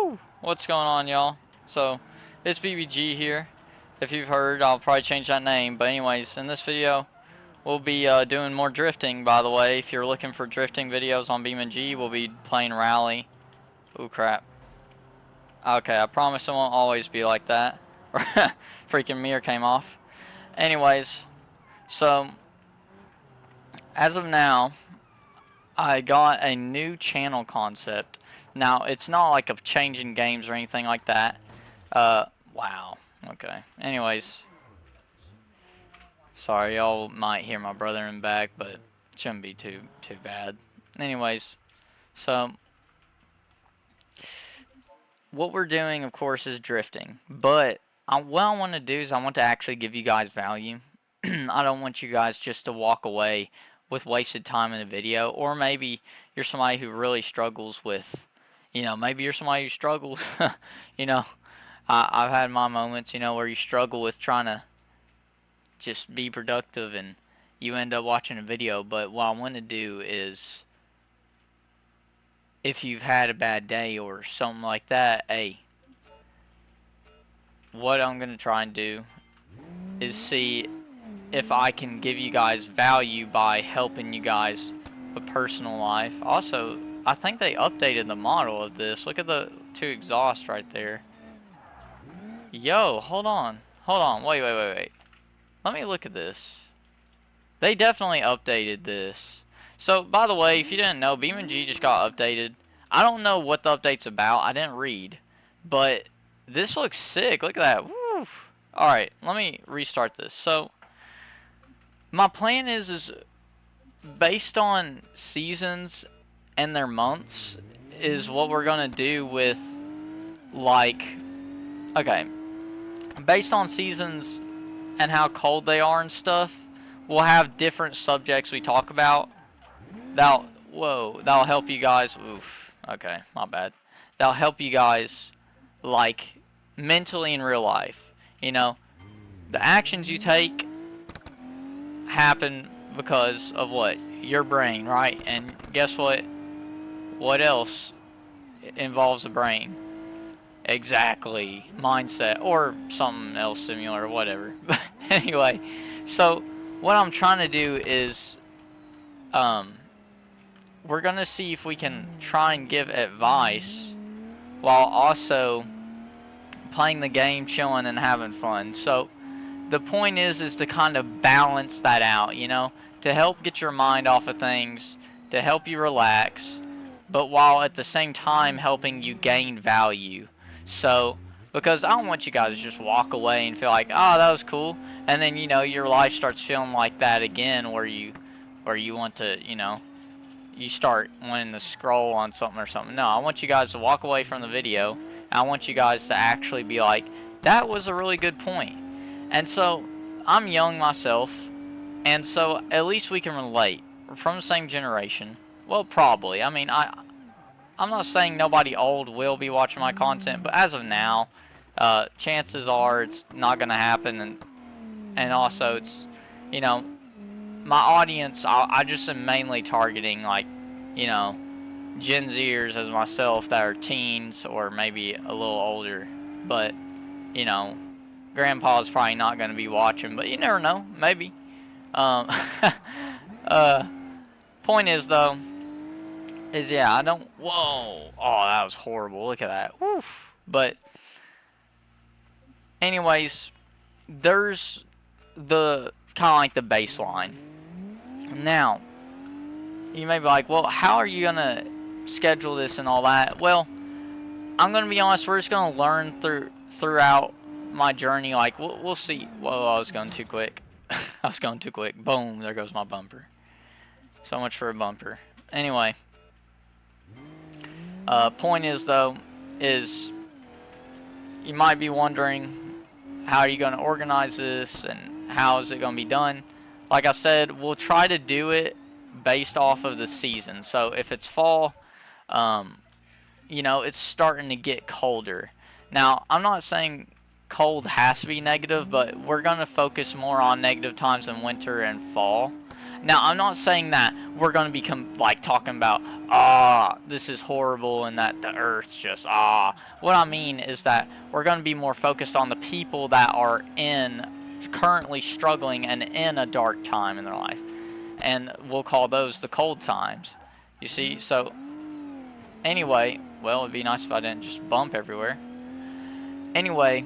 Woo! What's going on, y'all? So, it's BBG here. If you've heard, I'll probably change that name. But anyways, in this video, we'll be doing more drifting, by the way. If you're looking for drifting videos on Beamng, we'll be playing Rally. Ooh, crap. Okay, I promise it won't always be like that. Freaking mirror came off. Anyways, so, as of now, I got a new channel concept. Now, it's not like a change in games or anything like that. Wow. Okay. Anyways. Sorry, y'all might hear my brother in the back, but it shouldn't be too bad. Anyways. So, what we're doing, of course, is drifting. But, what I want to do is I want to actually give you guys value. I don't want you guys just to walk away with wasted time in a video. Or maybe you're somebody who really struggles with... maybe you're somebody who struggles, I've had my moments, where you struggle with trying to just be productive and you end up watching a video. But what I want to do is, if you've had a bad day or something like that, hey, what I'm going to try and do is see if I can give you guys value by helping you guys with personal life. Also, I think they updated the model of this. Look at the two exhausts right there. Yo, hold on. Hold on. Wait. Let me look at this. They definitely updated this. So, by the way, if you didn't know, Beamng just got updated. I don't know what the update's about. I didn't read. But this looks sick. Look at that. Woo. Alright, let me restart this. So, my plan is based on seasons and their months is what we're gonna do with, like, okay, based on seasons and how cold they are and stuff, we'll have different subjects we talk about. That'll help you guys. Oof, okay, my bad. That'll help you guys, like, mentally in real life. The actions you take happen because of what? Your brain, right? And guess what? What else involves a brain? Exactly. Mindset. Or something else similar or whatever. But anyway, so what I'm trying to do is we're going to see if we can try and give advice while also playing the game, chilling, and having fun. So the point is to kind of balance that out, to help get your mind off of things, to help you relax, but while at the same time helping you gain value. So, because I don't want you guys to just walk away and feel like, oh, that was cool, and then, your life starts feeling like that again, where you want to, you start wanting to scroll on something or something. No, I want you guys to walk away from the video. I want you guys to actually be like, that was a really good point. And so, I'm young myself, and so at least we can relate. We're from the same generation. Well, probably. I mean, I'm not saying nobody old will be watching my content, but as of now, chances are it's not going to happen. And also, it's, my audience, I just am mainly targeting, like, Gen Zers as myself that are teens or maybe a little older. But, Grandpa's probably not going to be watching, but you never know. Maybe. Point is, though, yeah, I don't... Whoa. Oh, that was horrible. Look at that. Oof. But, anyways, there's the kind of like the baseline. Now, you may be like, well, how are you going to schedule this and all that? Well, I'm going to be honest. We're just going to learn throughout my journey. Like, we'll see. Whoa, I was going too quick. I was going too quick. Boom. There goes my bumper. So much for a bumper. Anyway. Point is, though, is you might be wondering, how are you going to organize this and how is it going to be done? Like I said, we'll try to do it based off of the season. So if it's fall, it's starting to get colder. Now, I'm not saying cold has to be negative, but we're going to focus more on negative times in winter and fall. Now, I'm not saying that we're going to become, like, talking about, this is horrible and that the earth's just, What I mean is that we're going to be more focused on the people that are currently struggling and in a dark time in their life. And we'll call those the cold times. You see? So, anyway, well, it'd be nice if I didn't just bump everywhere. Anyway,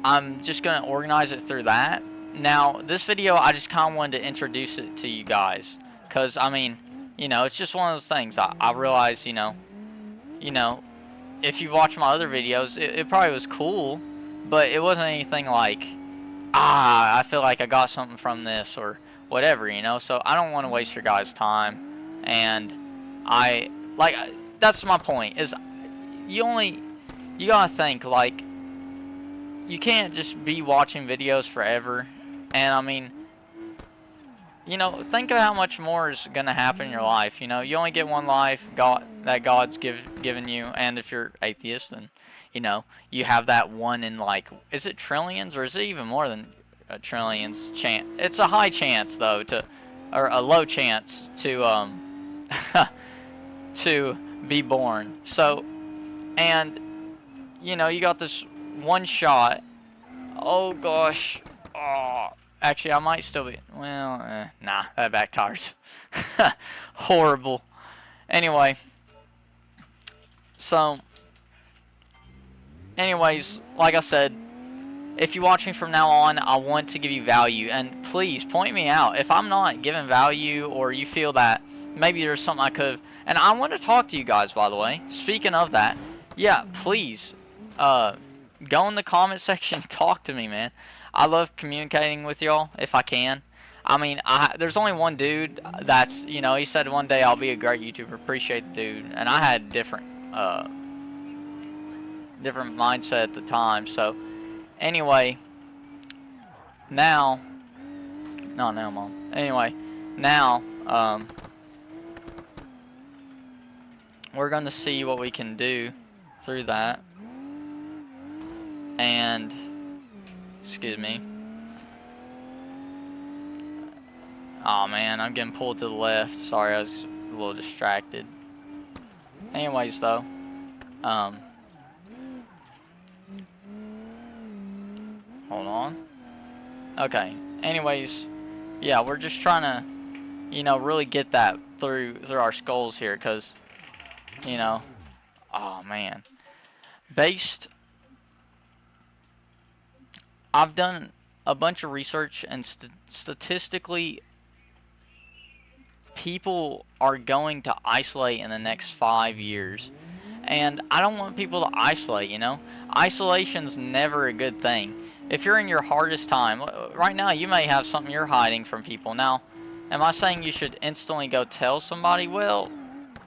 I'm just going to organize it through that. Now, this video, I just kind of wanted to introduce it to you guys. Because, I mean, you know, it's just one of those things. I realize, you know, if you watch my other videos, it probably was cool. But it wasn't anything like, I feel like I got something from this or whatever, you know. So, I don't want to waste your guys' time. And that's my point, is you gotta think, like, you can't just be watching videos forever. And I mean, you know, think of how much more is gonna happen in your life. You know, you only get one life that God's given you, and if you're atheist, then, you know, you have that one in, like, is it trillions, or is it even more than a trillions chance? It's a high chance, though, or a low chance to to be born. So, and you know, you got this one shot. Oh gosh. Oh, actually, I might still be. Well, nah, that backfires. Horrible. Anyway. So, anyways, like I said, if you watch me from now on, I want to give you value. And please, point me out. If I'm not giving value, or you feel that maybe there's something I could have... And I want to talk to you guys, by the way. Speaking of that, yeah, please, go in the comment section, talk to me, man. I love communicating with y'all, if I can. I mean, there's only one dude that's, you know, he said one day I'll be a great YouTuber. Appreciate the dude. And I had different mindset at the time. So, anyway, now, no, Mom. Anyway, now, we're going to see what we can do through that. And, excuse me. Oh man, I'm getting pulled to the left. Sorry, I was a little distracted. Anyways, though, hold on. Okay. Anyways, yeah, we're just trying to, you know, really get that through our skulls here, because, you know, oh man, I've done a bunch of research, and statistically, people are going to isolate in the next 5 years. And I don't want people to isolate, you know. Isolation's never a good thing. If you're in your hardest time, right now you may have something you're hiding from people. Now, am I saying you should instantly go tell somebody? Well,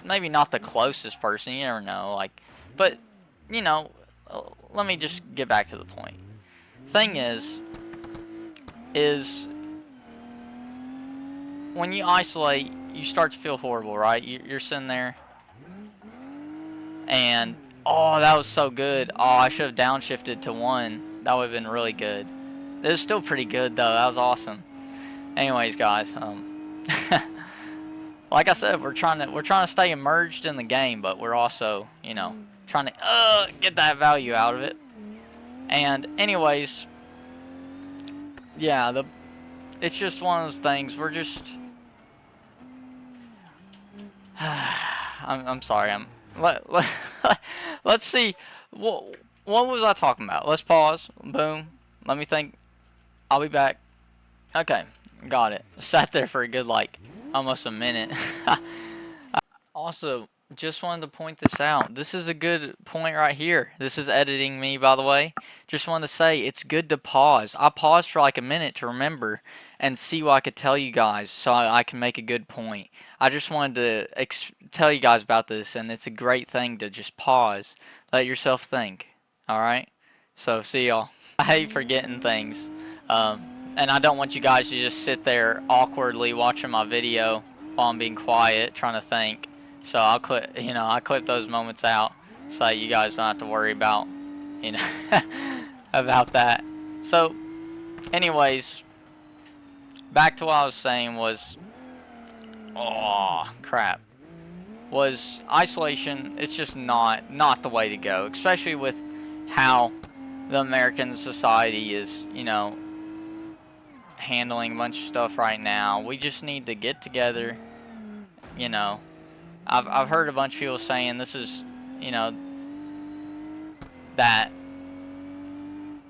maybe not the closest person, you never know. Like, but, you know, let me just get back to the point. Thing is when you isolate, you start to feel horrible, right? You're sitting there, and oh, that was so good. Oh, I should have downshifted to 1. That would have been really good. It was still pretty good though. That was awesome. Anyways, guys, like I said, we're trying to stay immersed in the game, but we're also, you know, trying to get that value out of it. And anyways, yeah, it's just one of those things. We're just I'm sorry. Let's see. What was I talking about? Let's pause. Boom. Let me think. I'll be back. Okay. Got it. Sat there for a good, like, almost a minute. Also, just wanted to point this out. This is a good point right here. This is editing me, by the way. Just wanted to say it's good to pause. I paused for like a minute to remember and see what I could tell you guys so I can make a good point. I just wanted to tell you guys about this, and it's a great thing to just pause. Let yourself think. Alright? So, see y'all. I hate forgetting things. And I don't want you guys to just sit there awkwardly watching my video while I'm being quiet, trying to think. So I clip those moments out so that you guys don't have to worry about, you know, about that. So, anyways, back to what I was saying was, oh, crap. was isolation. It's just not the way to go, especially with how the American society is, you know, handling a bunch of stuff right now. We just need to get together, you know. I've heard a bunch of people saying this is, you know, that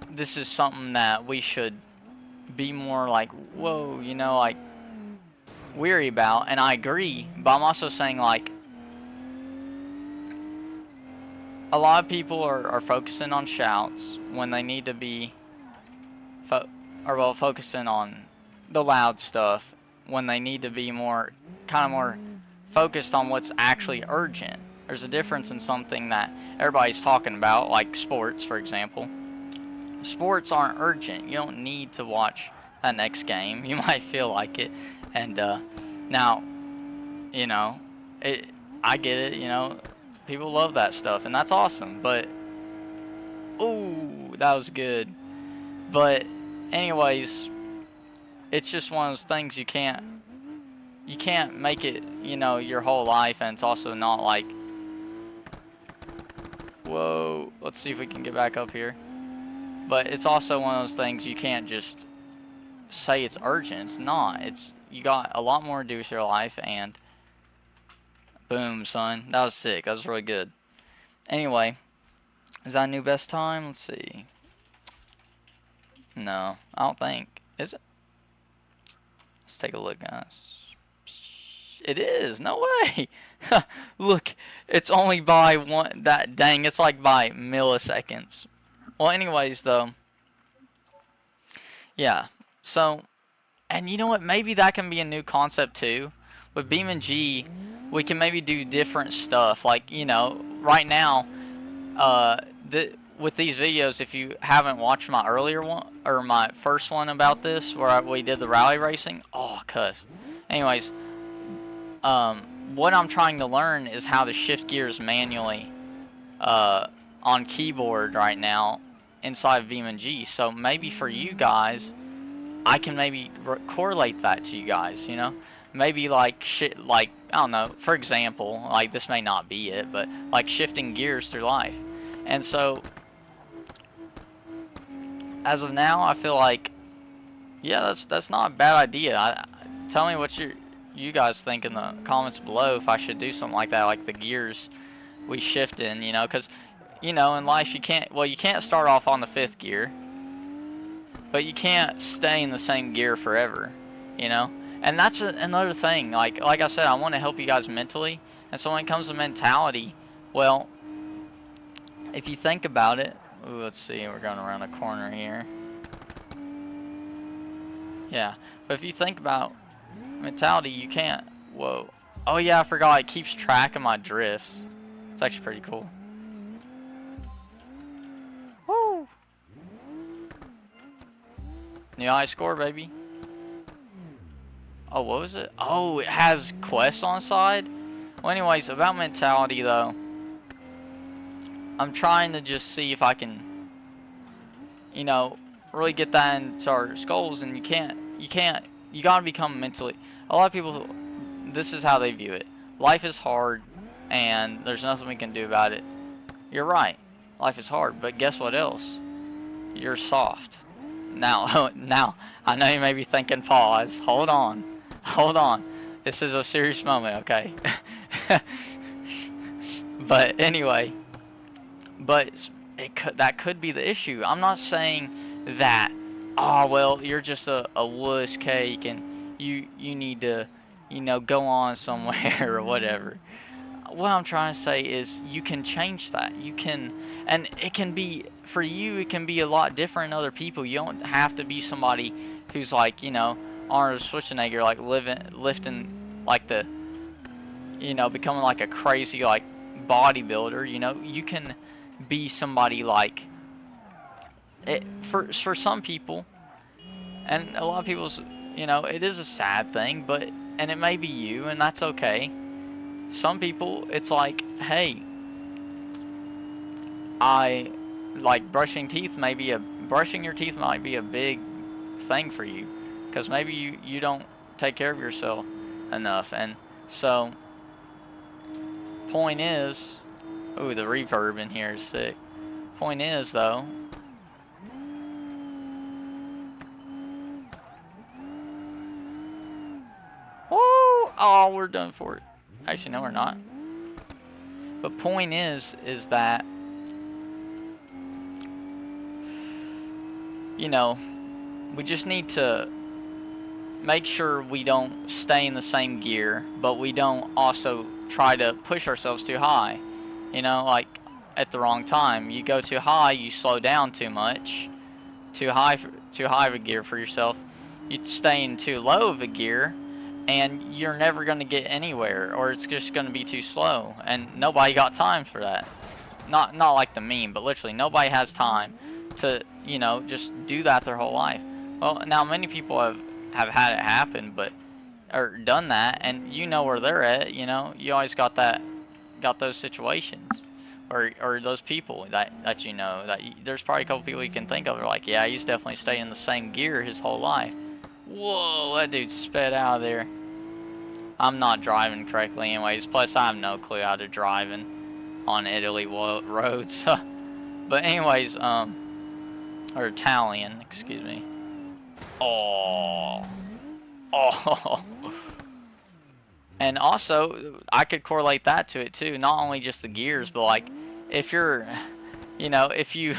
this is something that we should be more like, whoa, you know, like weary about, and I agree, but I'm also saying like a lot of people are focusing on shouts when they need to be focusing on the loud stuff when they need to be more more focused on what's actually urgent. There's a difference in something that everybody's talking about, like sports, for example. Sports aren't urgent. You don't need to watch that next game. You might feel like it, and now, you know, I get it. You know, people love that stuff, and that's awesome. But ooh, that was good. But anyways, it's just one of those things you can't make it, you know, your whole life, and it's also not like, whoa, let's see if we can get back up here. But it's also one of those things you can't just say it's urgent. It's not. It's, you got a lot more to do with your life, and boom, son. That was sick. That was really good. Anyway, is that a new best time? Let's see. No, I don't think. Is it? Let's take a look, guys. It is. No way. Look, it's only by one. That dang, it's like by milliseconds. Well, anyways, though. Yeah. So, and you know what? Maybe that can be a new concept too. With Beamng, we can maybe do different stuff. Like, you know, right now, with these videos, if you haven't watched my earlier one or my first one about this, where we did the rally racing, oh, cuss. Anyways, what I'm trying to learn is how to shift gears manually on keyboard right now inside of Beamng. So maybe for you guys, I can maybe correlate that to you guys, you know? Maybe like I don't know, for example, like this may not be it, but like shifting gears through life. And so as of now, I feel like, yeah, that's not a bad idea. Tell me what you guys think in the comments below if I should do something like that, like the gears we shift in, you know, because, you know, in life you can't start off on the 5th gear, but you can't stay in the same gear forever, you know. And that's another thing. Like I said, I want to help you guys mentally, and so when it comes to mentality, well, if you think about it, ooh, let's see, we're going around a corner here. Yeah, but if you think about mentality, you can't. Whoa. Oh yeah, I forgot. It keeps track of my drifts. It's actually pretty cool. Woo! New high score, baby. Oh, what was it? Oh, it has quests on the side? Well, anyways, about mentality, though. I'm trying to just see if I can, you know, really get that into our skulls, and you gotta become mentally. A lot of people, this is how they view it. Life is hard, and there's nothing we can do about it. You're right. Life is hard, but guess what else? You're soft. Now, I know you may be thinking, pause. Hold on. This is a serious moment, okay? But anyway, that could be the issue. I'm not saying that, oh, well, you're just a wuss cake and you need to, you know, go on somewhere or whatever. What I'm trying to say is you can change that. You can, and it can be, for you, it can be a lot different than other people. You don't have to be somebody who's like, you know, Arnold Schwarzenegger, like lifting like the, you know, becoming like a crazy like bodybuilder. You know, you can be somebody like it, for some people, and a lot of people's, you know, it is a sad thing, but, and it may be you, and that's okay. Some people, it's like, hey, I like brushing your teeth might be a big thing for you, because maybe you don't take care of yourself enough. And so point is, ooh, the reverb in here is sick. Point is, though, woo! Oh, we're done for it. Actually, no, we're not. But point is that, you know, we just need to make sure we don't stay in the same gear, but we don't also try to push ourselves too high. You know, like at the wrong time. You go too high, you slow down too much. Too high of a gear for yourself. You stay in too low of a gear, and you're never going to get anywhere, or it's just going to be too slow, and nobody got time for that. Not like the meme, but literally nobody has time to, you know, just do that their whole life. Well, now many people have had it happen, or done that, and you know where they're at. You know, you always got those situations, or those people that you know, there's probably a couple people you can think of. They're like, yeah, he's definitely staying in the same gear his whole life. Whoa, that dude sped out of there. I'm not driving correctly anyways, plus I have no clue how to driving on Italy roads. But anyways, or Italian, excuse me. Oh. And also, I could correlate that to it too. Not only just the gears, but like, if you're, you know, if you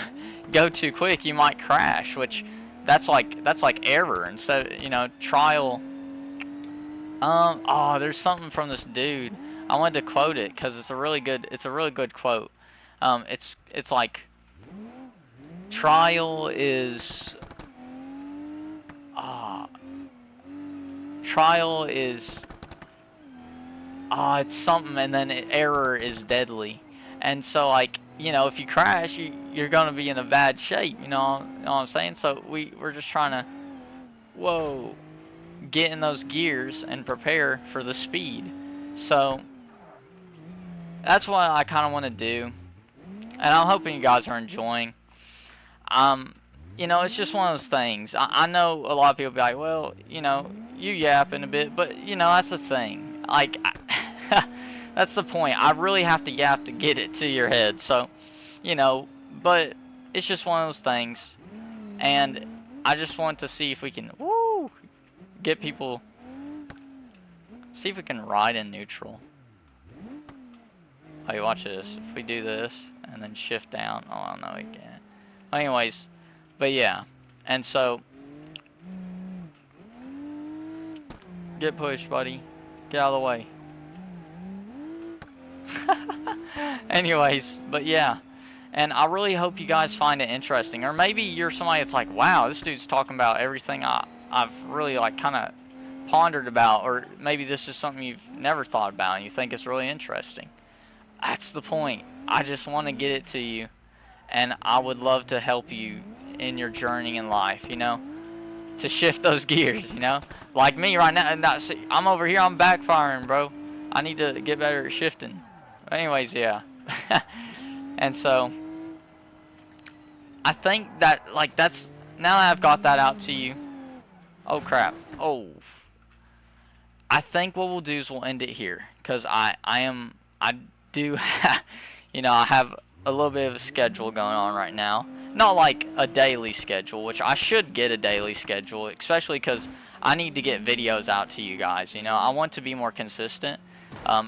go too quick, you might crash. Which, that's like error instead of, you know, trial. Oh, there's something from this dude. I wanted to quote it because it's a really good quote. It's like, trial is, it's something, and then error is deadly. And so, like, you know, if you crash, you're gonna be in a bad shape. You know what I'm saying? So we're just trying to, whoa, get in those gears and prepare for the speed. So that's what I kind of want to do, and I'm hoping you guys are enjoying. You know, it's just one of those things. I know a lot of people be like, well, you know, you yapping a bit, but you know, that's the thing. Like, that's the point. I really have to yap to get it to your head. So, you know, but it's just one of those things, and I just want to see if we can, get people, see if we can ride in neutral. Hey, watch this. If we do this and then shift down, oh no, we can't. Anyways, but yeah, and so get pushed, buddy. Get out of the way. Anyways, but yeah, and I really hope you guys find it interesting, or maybe you're somebody that's like, wow, this dude's talking about everything I've really like kind of pondered about, or maybe this is something you've never thought about and you think it's really interesting. That's the point. I just want to get it to you, and I would love to help you in your journey in life, you know, to shift those gears, you know, like me right now. See, I'm over here, I'm backfiring, bro. I need to get better at shifting. Anyways, yeah. And so I think that, like, that's, now that I've got that out to you, oh crap, I think what we'll do is we'll end it here, because I do you know, I have a little bit of a schedule going on right now. Not like a daily schedule, which I should get a daily schedule, especially because I need to get videos out to you guys. You know, I want to be more consistent.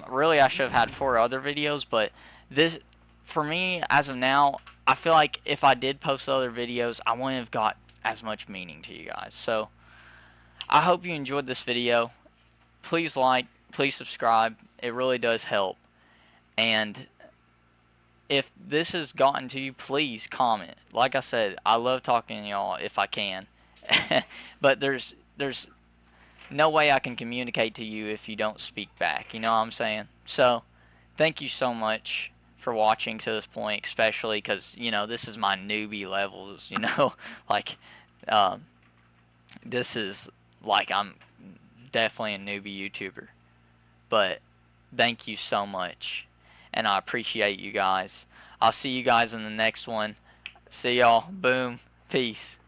Really, I should have had 4 other videos, but this, for me, as of now, I feel like if I did post other videos, I wouldn't have got as much meaning to you guys. So, I hope you enjoyed this video. Please like, please subscribe. It really does help. And if this has gotten to you, please comment. Like I said, I love talking to y'all if I can. But there's no way I can communicate to you if you don't speak back. You know what I'm saying? So, thank you so much for watching to this point, especially because, you know, this is my newbie levels, you know? Like, this is, like, I'm definitely a newbie YouTuber. But, thank you so much. And I appreciate you guys. I'll see you guys in the next one. See y'all. Boom. Peace.